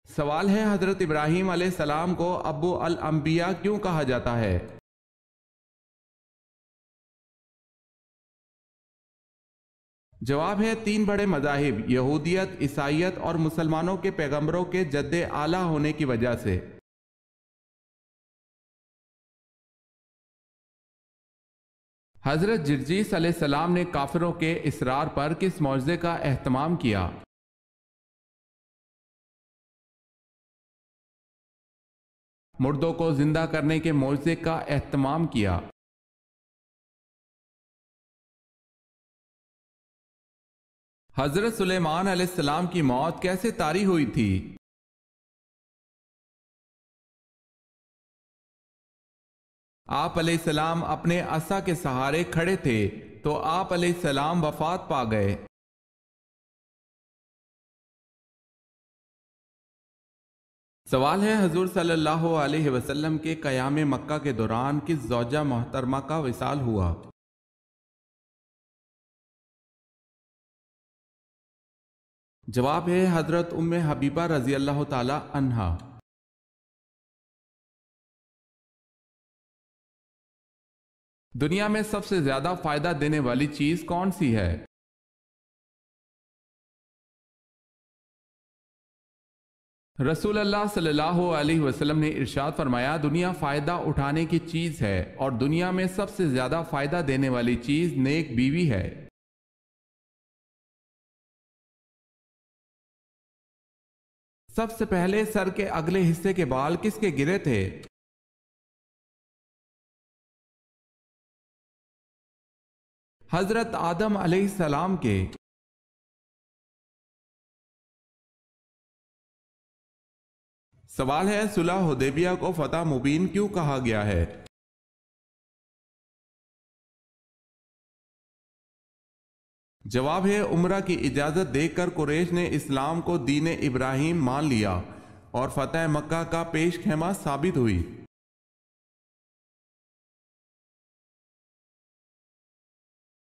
سوال ہے، حضرت ابراہیم علیہ السلام کو ابو الانبیاء کیوں کہا جاتا ہے؟ جواب ہے، تین بڑے مذاہب یہودیت، عیسائیت اور مسلمانوں کے پیغمبروں کے جد اعلیٰ ہونے کی وجہ سے۔ حضرت جرجیس علیہ السلام نے کافروں کے اصرار پر کس معجزے کا اہتمام کیا؟ مردوں کو زندہ کرنے کے معجزے کا اہتمام کیا۔ حضرت سلیمان علیہ السلام کی موت کیسے طاری ہوئی تھی؟ آپ علیہ السلام اپنے عصا کے سہارے کھڑے تھے تو آپ علیہ السلام وفات پا گئے۔ سوال ہے، حضور صلی اللہ علیہ وسلم کے قیام مکہ کے دوران کس زوجہ محترمہ کا وصال ہوا؟ جواب ہے، حضرت ام حبیبہ رضی اللہ تعالی عنہا۔ دنیا میں سب سے زیادہ فائدہ دینے والی چیز کون سی ہے؟ رسول اللہ صلی اللہ علیہ وسلم نے ارشاد فرمایا، دنیا فائدہ اٹھانے کی چیز ہے اور دنیا میں سب سے زیادہ فائدہ دینے والی چیز نیک بیوی ہے۔ سب سے پہلے سر کے اگلے حصے کے بال کس کے گرے تھے؟ حضرت آدم علیہ السلام کے۔ سوال ہے، صلح حدیبیہ کو فتح مبین کیوں کہا گیا ہے؟ جواب ہے، عمرہ کی اجازت دے کر قریش نے اسلام کو دین ابراہیم مان لیا اور فتح مکہ کا پیش خیمہ ثابت ہوئی۔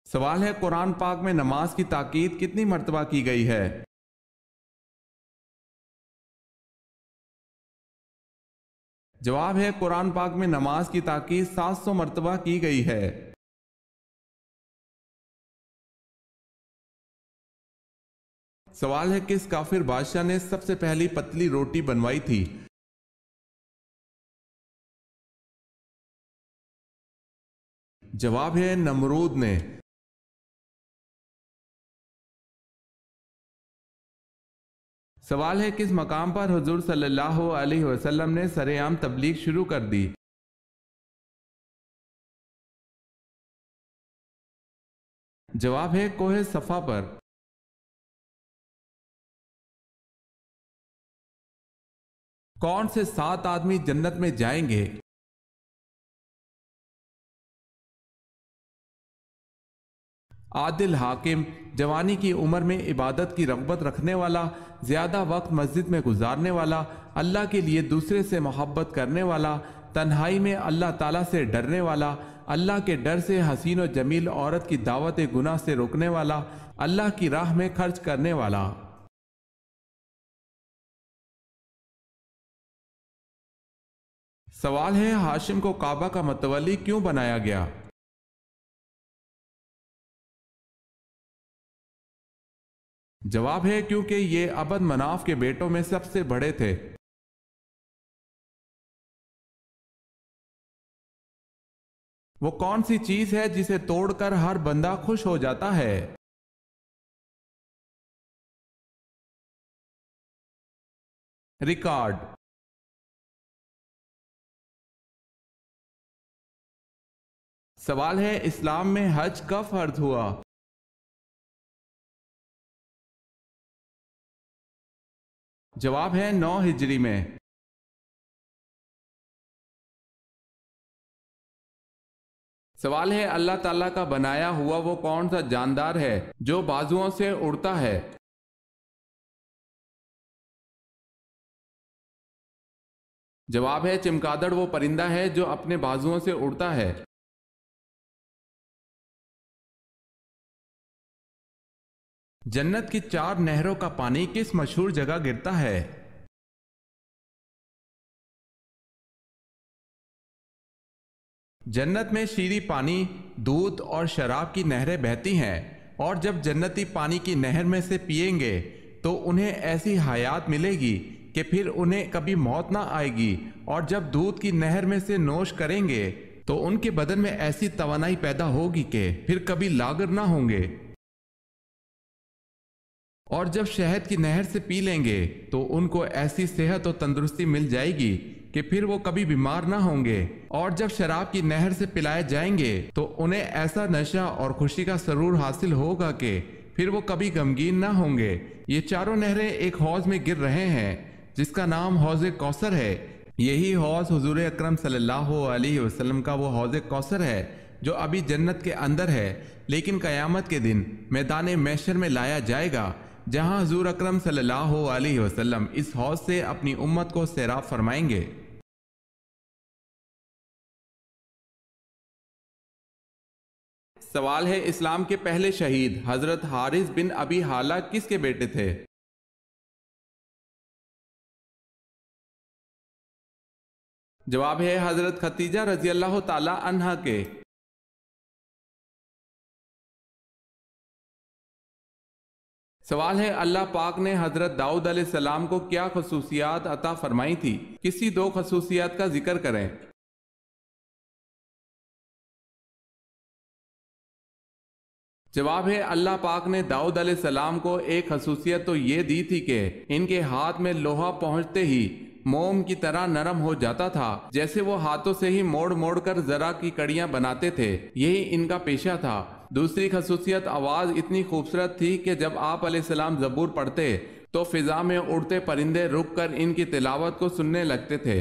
سوال ہے، قرآن پاک میں نماز کی تاکید کتنی مرتبہ کی گئی ہے؟ جواب ہے، قرآن پاک میں نماز کی تاکید 700 مرتبہ کی گئی ہے۔ سوال ہے، کس کافر بادشاہ نے سب سے پہلی پتلی روٹی بنوائی تھی؟ جواب ہے، نمرود نے۔ سوال ہے، کس مقام پر حضور صلی اللہ علیہ وسلم نے سرعام تبلیغ شروع کر دی؟ جواب ہے، کوہ صفا پر۔ کون سے 7 آدمی جنت میں جائیں گے؟ عادل حاکم، جوانی کی عمر میں عبادت کی رغبت رکھنے والا، زیادہ وقت مسجد میں گزارنے والا، اللہ کے لیے دوسرے سے محبت کرنے والا، تنہائی میں اللہ تعالیٰ سے ڈرنے والا، اللہ کے ڈر سے حسین و جمیل عورت کی دعوت گناہ سے روکنے والا، اللہ کی راہ میں خرچ کرنے والا۔ سوال ہے، ہاشم کو کعبہ کا متولی کیوں بنایا گیا؟ جواب ہے، کیونکہ یہ عبد مناف کے بیٹوں میں سب سے بڑے تھے۔ وہ کون سی چیز ہے جسے توڑ کر ہر بندہ خوش ہو جاتا ہے؟ ریکارڈ۔ سوال ہے، اسلام میں حج کب فرض ہوا؟ جواب ہے، 9 ہجری میں۔ سوال ہے، اللہ تعالیٰ کا بنایا ہوا وہ کون سا جاندار ہے جو بازوؤں سے اڑتا ہے؟ جواب ہے، چمگادڑ وہ پرندہ ہے جو اپنے بازوؤں سے اڑتا ہے۔ جنت کی 4 نہروں کا پانی کس مشہور جگہ گرتا ہے؟ جنت میں شیریں پانی، دودھ اور شراب کی نہریں بہتی ہیں، اور جب جنتی پانی کی نہر میں سے پئیں گے تو انہیں ایسی حیات ملے گی کہ پھر انہیں کبھی موت نہ آئے گی، اور جب دودھ کی نہر میں سے نوش کریں گے تو ان کے بدن میں ایسی توانائی پیدا ہوگی کہ پھر کبھی لاغر نہ ہوں گے، اور جب شہد کی نہر سے پی لیں گے تو ان کو ایسی صحت و تندرستی مل جائے گی کہ پھر وہ کبھی بیمار نہ ہوں گے، اور جب شراب کی نہر سے پلائے جائیں گے تو انہیں ایسا نشہ اور خوشی کا سرور حاصل ہوگا کہ پھر وہ کبھی غمگین نہ ہوں گے۔ یہ چاروں نہریں ایک حوض میں گر رہے ہیں جس کا نام حوض کوثر ہے۔ یہی حوض حضور اکرم صلی اللہ علیہ وسلم کا وہ حوض کوثر ہے جو ابھی جنت کے اندر ہے، لیکن قیامت کے دن میدان محشر میں لایا جائے گا، جہاں حضور اکرم صلی اللہ علیہ وسلم اس حوض سے اپنی امت کو سیراب فرمائیں گے۔ سوال ہے، اسلام کے پہلے شہید حضرت حارث بن ابی حالہ کس کے بیٹے تھے؟ جواب ہے حضرت ختیجہ رضی اللہ تعالی عنہا کے۔ سوال ہے، اللہ پاک نے حضرت داؤد علیہ السلام کو کیا خصوصیات عطا فرمائی تھی؟ کسی دو خصوصیات کا ذکر کریں۔ جواب ہے، اللہ پاک نے داؤد علیہ السلام کو ایک خصوصیت تو یہ دی تھی کہ ان کے ہاتھ میں لوہا پہنچتے ہی موم کی طرح نرم ہو جاتا تھا، جیسے وہ ہاتھوں سے ہی موڑ موڑ کر زرہ کی کڑیاں بناتے تھے، یہی ان کا پیشہ تھا۔ دوسری خصوصیت، آواز اتنی خوبصورت تھی کہ جب آپ علیہ السلام زبور پڑھتے تو فضا میں اڑتے پرندے رک کر ان کی تلاوت کو سننے لگتے تھے۔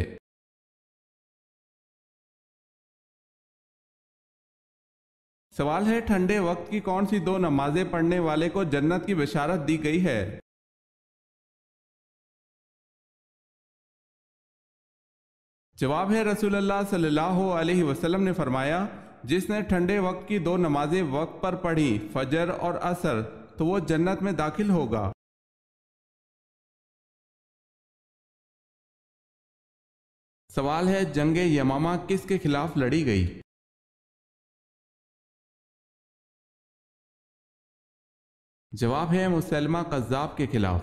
سوال ہے، ٹھنڈے وقت کی کون سی دو نمازیں پڑھنے والے کو جنت کی بشارت دی گئی ہے؟ جواب ہے، رسول اللہ صلی اللہ علیہ وسلم نے فرمایا، جس نے ٹھنڈے وقت کی دو نمازیں وقت پر پڑھی، فجر اور عصر، تو وہ جنت میں داخل ہوگا۔ سوال ہے، جنگ یمامہ کس کے خلاف لڑی گئی؟ جواب ہے، مسلمہ کذاب کے خلاف۔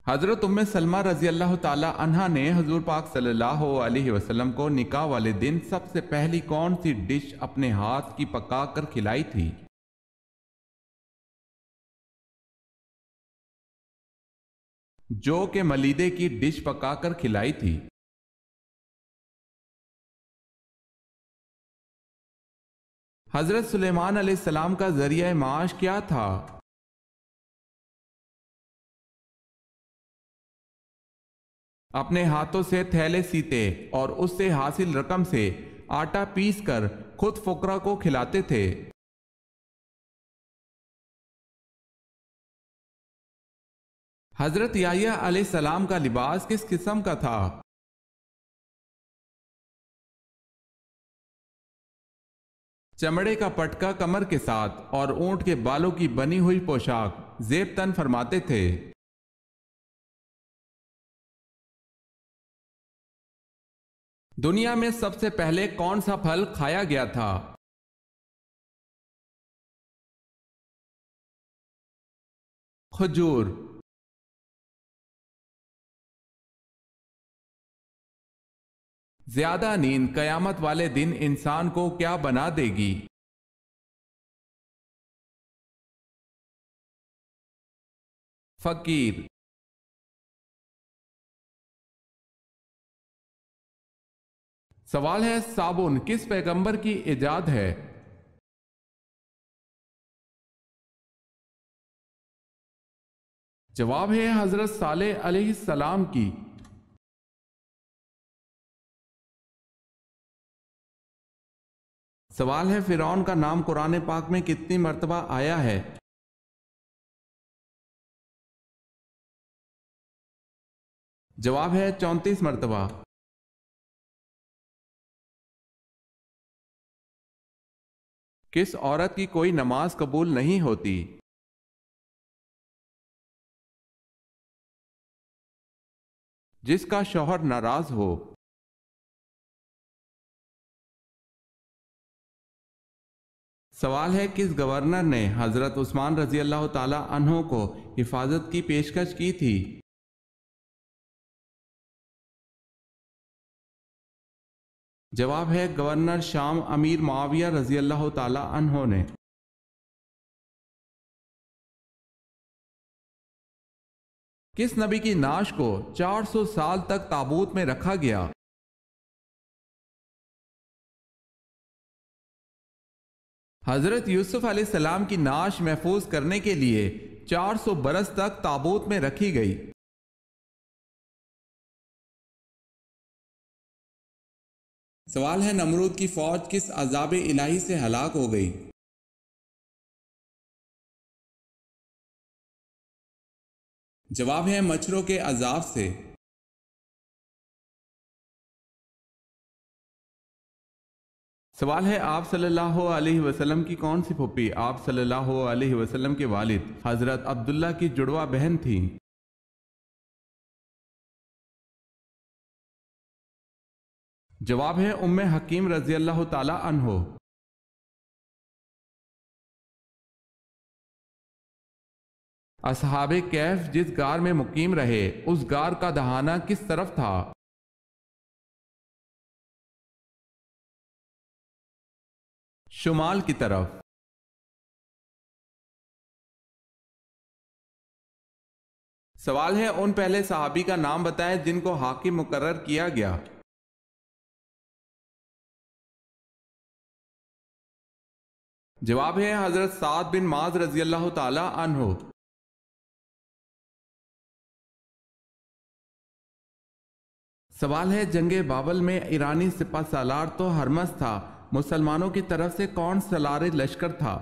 حضرت ام سلمہ رضی اللہ تعالی عنہا نے حضور پاک صلی اللہ علیہ وسلم کو نکاح والے دن سب سے پہلی کون سی ڈش اپنے ہاتھ کی پکا کر کھلائی تھی؟ جو کہ ملیدے کی ڈش پکا کر کھلائی تھی۔ حضرت سلیمان علیہ السلام کا ذریعہ معاش کیا تھا؟ اپنے ہاتھوں سے تھیلے سیتے اور اس سے حاصل رقم سے آٹا پیس کر خود فقراء کو کھلاتے تھے۔ حضرت یحییٰ علیہ السلام کا لباس کس قسم کا تھا؟ چمڑے کا پٹکا کمر کے ساتھ اور اونٹ کے بالوں کی بنی ہوئی پوشاک زیب تن فرماتے تھے۔ دنیا میں سب سے پہلے کون سا پھل کھایا گیا تھا؟ کھجور۔ زیادہ نیند قیامت والے دن انسان کو کیا بنا دے گی؟ فقیر۔ سوال ہے، صابن کس پیغمبر کی ایجاد ہے؟ جواب ہے حضرت صالح علیہ السلام کی۔ سوال ہے، فرعون کا نام قرآن پاک میں کتنی مرتبہ آیا ہے؟ جواب ہے 34 مرتبہ۔ کس عورت کی کوئی نماز قبول نہیں ہوتی؟ جس کا شوہر ناراض ہو۔ سوال ہے کس گورنر نے حضرت عثمان رضی اللہ تعالی عنہ کو حفاظت کی پیشکش کی تھی؟ جواب ہے گورنر شام امیر معاویہ رضی اللہ تعالی عنہ نے۔ کس نبی کی نعش کو 400 سال تک تابوت میں رکھا گیا؟ حضرت یوسف علیہ السلام کی نعش محفوظ کرنے کے لیے 400 برس تک تابوت میں رکھی گئی۔ سوال ہے نمرود کی فوج کس عذاب الہی سے ہلاک ہو گئی؟ جواب ہے مچھروں کے عذاب سے۔ سوال ہے آپ صلی اللہ علیہ وسلم کی کون سی پھوپھی آپ صلی اللہ علیہ وسلم کے والد حضرت عبداللہ کی جڑواں بہن تھی؟ جواب ہے ام حکیم رضی اللہ تعالی عنہ۔ اصحاب کہف جس غار میں مقیم رہے اس غار کا دہانہ کس طرف تھا؟ شمال کی طرف۔ سوال ہے ان پہلے صحابی کا نام بتائیں جن کو حاکم مقرر کیا گیا۔ جواب ہے حضرت سعد بن معاذ رضی اللہ تعالی عنہ۔ سوال ہے جنگ بابل میں ایرانی سپہ سالار تو ہرمز تھا، مسلمانوں کی طرف سے کون سالار لشکر تھا؟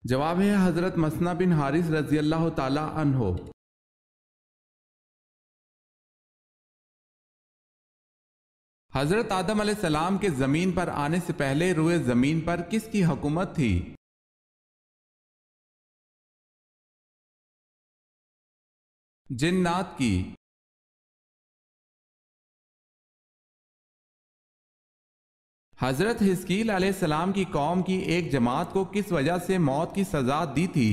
جواب ہے حضرت مسنہ بن حارث رضی اللہ تعالی عنہ۔ حضرت آدم علیہ السلام کے زمین پر آنے سے پہلے روئے زمین پر کس کی حکومت تھی؟ جنات کی۔ حضرت حزقیل علیہ السلام کی قوم کی ایک جماعت کو کس وجہ سے موت کی سزا دی تھی؟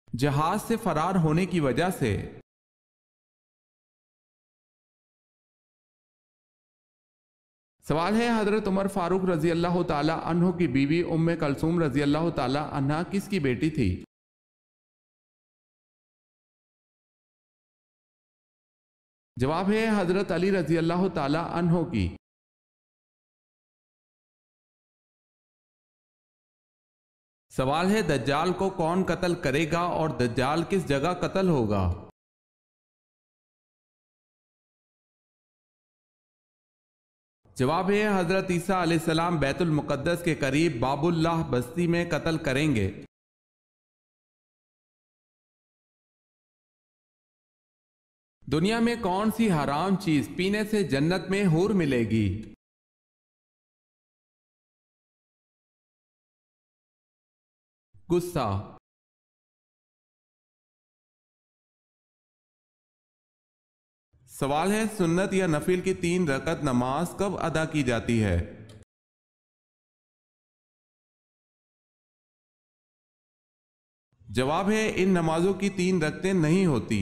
جہاز سے فرار ہونے کی وجہ سے۔ سوال ہے حضرت عمر فاروق رضی اللہ تعالی عنہ کی بیوی ام کلثوم رضی اللہ تعالی عنہ کس کی بیٹی تھی؟ جواب ہے حضرت علی رضی اللہ تعالی عنہ کی۔ سوال ہے دجال کو کون قتل کرے گا اور دجال کس جگہ قتل ہوگا؟ جواب ہے حضرت عیسیٰ علیہ السلام بیت المقدس کے قریب باب اللہ بستی میں قتل کریں گے۔ دنیا میں کون سی حرام چیز پینے سے جنت میں حور ملے گی؟ غصہ۔ سوال ہے سنت یا نفل کی 3 رکعت نماز کب ادا کی جاتی ہے؟ جواب ہے ان نمازوں کی 3 رکعتیں نہیں ہوتی۔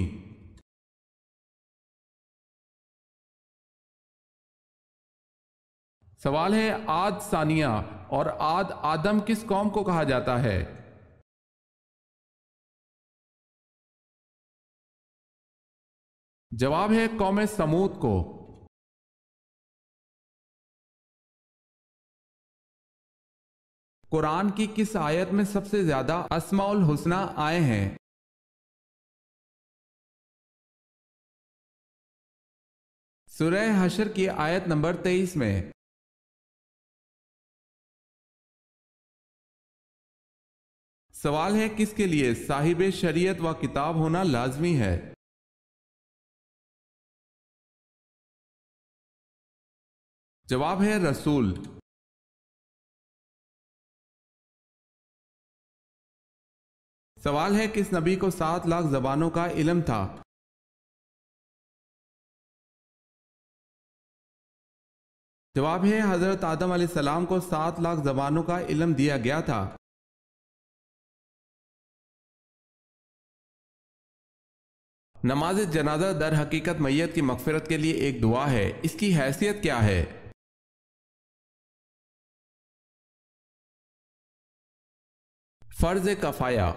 سوال ہے عاد ثانیہ اور عاد آدم کس قوم کو کہا جاتا ہے؟ جواب ہے قوم سمود کو۔ قرآن کی کس آیت میں سب سے زیادہ اسماء الحسنی آئے ہیں؟ سورہ حشر کی آیت نمبر 23 میں۔ سوال ہے کس کے لیے صاحب شریعت و کتاب ہونا لازمی ہے؟ جواب ہے رسول۔ سوال ہے کس نبی کو 7 لاکھ زبانوں کا علم تھا؟ جواب ہے حضرت آدم علیہ السلام کو 7 لاکھ زبانوں کا علم دیا گیا تھا۔ نماز جنازہ در حقیقت میت کی مغفرت کے لیے ایک دعا ہے، اس کی حیثیت کیا ہے؟ فرض کفایہ۔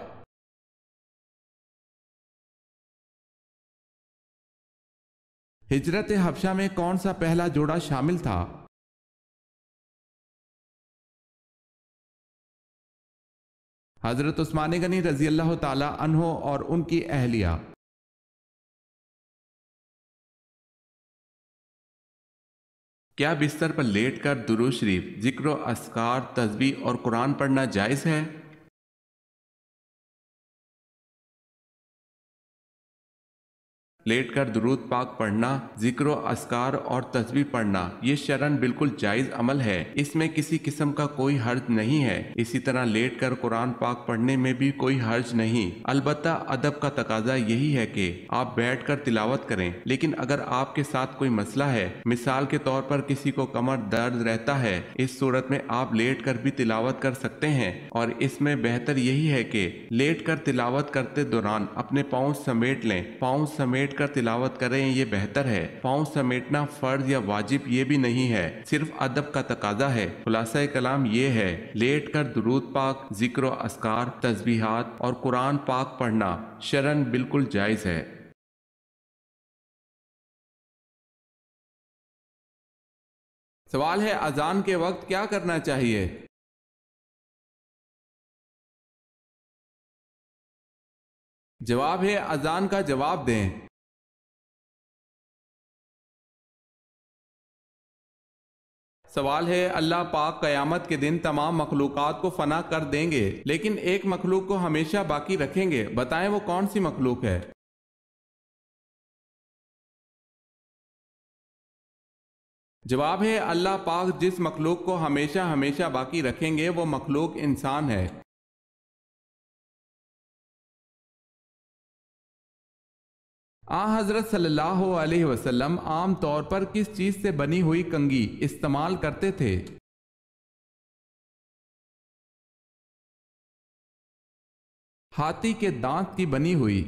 ہجرت حبشہ میں کون سا پہلا جوڑا شامل تھا؟ حضرت عثمان غنی رضی اللہ تعالی عنہ اور ان کی اہلیہ۔ کیا بستر پر لیٹ کر درود شریف، ذکر و اذکار، تسبیح اور قرآن پڑھنا جائز ہے؟ لیٹ کر درود پاک پڑھنا، ذکر و اذکار اور تسبیح پڑھنا یہ شرعاً بالکل جائز عمل ہے، اس میں کسی قسم کا کوئی حرج نہیں ہے۔ اسی طرح لیٹ کر قرآن پاک پڑھنے میں بھی کوئی حرج نہیں، البتہ ادب کا تقاضا یہی ہے کہ آپ بیٹھ کر تلاوت کریں، لیکن اگر آپ کے ساتھ کوئی مسئلہ ہے، مثال کے طور پر کسی کو کمر درد رہتا ہے، اس صورت میں آپ لیٹ کر بھی تلاوت کر سکتے ہیں، اور اس میں بہتر یہی ہے کہ لیٹ کر تلاوت کرتے دوران اپنے پاؤں سمیٹ لیں، پاؤں سمیٹ کر تلاوت کریں، یہ بہتر ہے۔ پاؤں سمیٹنا فرض یا واجب یہ بھی نہیں ہے، صرف ادب کا تقاضا ہے۔ خلاصہ کلام یہ ہے، لیٹ کر درود پاک، ذکر و اذکار، تسبیحات اور قرآن پاک پڑھنا شرعاً بالکل جائز ہے۔ سوال ہے اذان کے وقت کیا کرنا چاہیے؟ جواب ہے اذان کا جواب دیں۔ سوال ہے اللہ پاک قیامت کے دن تمام مخلوقات کو فنا کر دیں گے، لیکن ایک مخلوق کو ہمیشہ باقی رکھیں گے، بتائیں وہ کون سی مخلوق ہے؟ جواب ہے اللہ پاک جس مخلوق کو ہمیشہ ہمیشہ باقی رکھیں گے وہ مخلوق انسان ہے۔ حضرت صلی اللہ علیہ وسلم عام طور پر کس چیز سے بنی ہوئی کنگھی استعمال کرتے تھے؟ ہاتھی کے دانت کی بنی ہوئی۔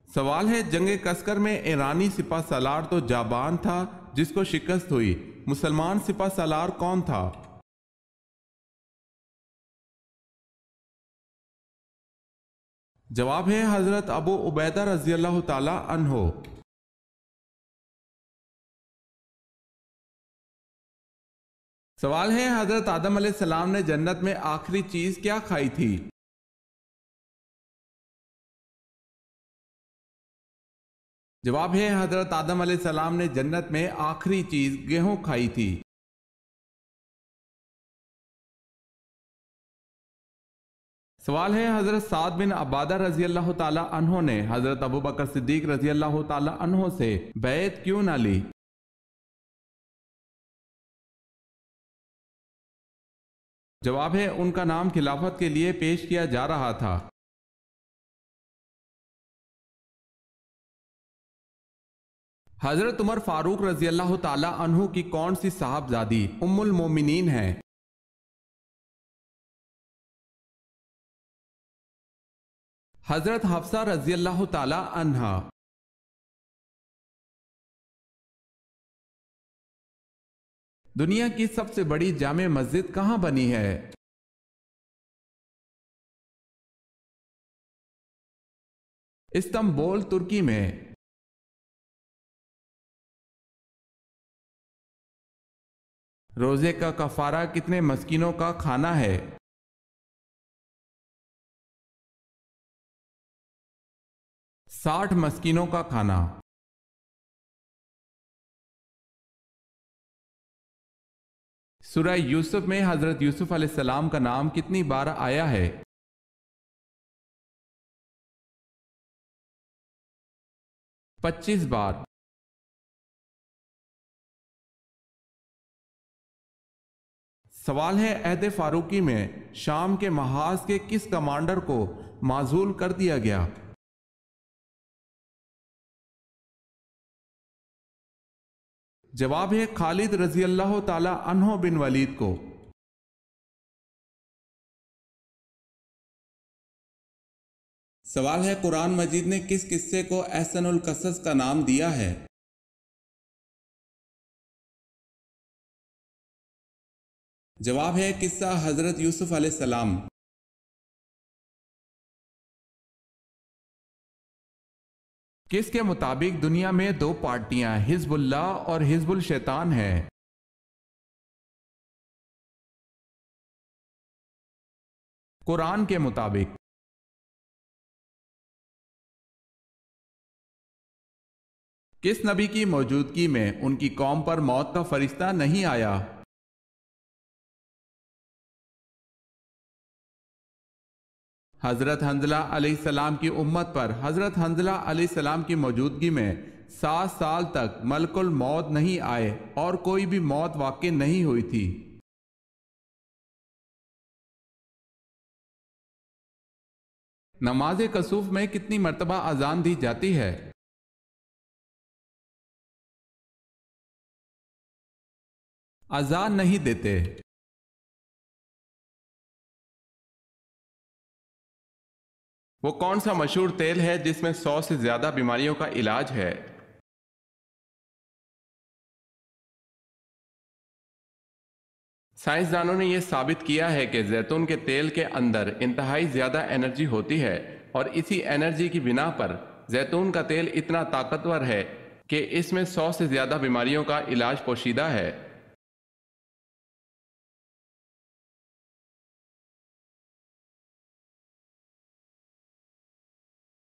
سوال ہے جنگ کسکر میں ایرانی سپہ سالار تو جابان تھا جس کو شکست ہوئی، مسلمان سپہ سالار کون تھا؟ جواب ہے حضرت ابو عبیدہ رضی اللہ تعالی عنہ۔ سوال ہے حضرت آدم علیہ السلام نے جنت میں آخری چیز کیا کھائی تھی؟ جواب ہے حضرت آدم علیہ السلام نے جنت میں آخری چیز گیہوں کھائی تھی۔ سوال ہے حضرت سعد بن عبادہ رضی اللہ تعالی عنہ نے حضرت ابوبکر صدیق رضی اللہ تعالی عنہ سے بیعت کیوں نہ لی؟ جواب ہے ان کا نام خلافت کے لیے پیش کیا جا رہا تھا۔ حضرت عمر فاروق رضی اللہ تعالی عنہ کی کون سی صاحبزادی ام المومنین ہیں؟ حضرت حفصہ رضی اللہ تعالی عنہا۔ دنیا کی سب سے بڑی جامع مسجد کہاں بنی ہے؟ استنبول ترکی میں۔ روزے کا کفارہ کتنے مسکینوں کا کھانا ہے؟ 60 مسکینوں کا کھانا۔ سورہ یوسف میں حضرت یوسف علیہ السلام کا نام کتنی بار آیا ہے؟ 25 بار۔ سوال ہے عہد فاروقی میں شام کے محاذ کے کس کمانڈر کو معزول کر دیا گیا؟ جواب ہے خالد رضی اللہ تعالی عنہ بن ولید کو۔ سوال ہے قرآن مجید نے کس قصے کو احسن القصص کا نام دیا ہے؟ جواب ہے قصہ حضرت یوسف علیہ السلام۔ کس کے مطابق دنیا میں دو پارٹیاں حزب اللہ اور حزب الشیطان ہیں؟ قرآن کے مطابق۔ کس نبی کی موجودگی میں ان کی قوم پر موت کا فرشتہ نہیں آیا؟ حضرت حنظلہ علیہ السلام کی امت پر حضرت حنظلہ علیہ السلام کی موجودگی میں 7 سال تک ملک الموت نہیں آئے اور کوئی بھی موت واقع نہیں ہوئی تھی۔ نماز کسوف میں کتنی مرتبہ اذان دی جاتی ہے؟ اذان نہیں دیتے۔ وہ کون سا مشہور تیل ہے جس میں 100 سے زیادہ بیماریوں کا علاج ہے؟ سائنسدانوں نے یہ ثابت کیا ہے کہ زیتون کے تیل کے اندر انتہائی زیادہ انرجی ہوتی ہے اور اسی انرجی کی بنا پر زیتون کا تیل اتنا طاقتور ہے کہ اس میں 100 سے زیادہ بیماریوں کا علاج پوشیدہ ہے۔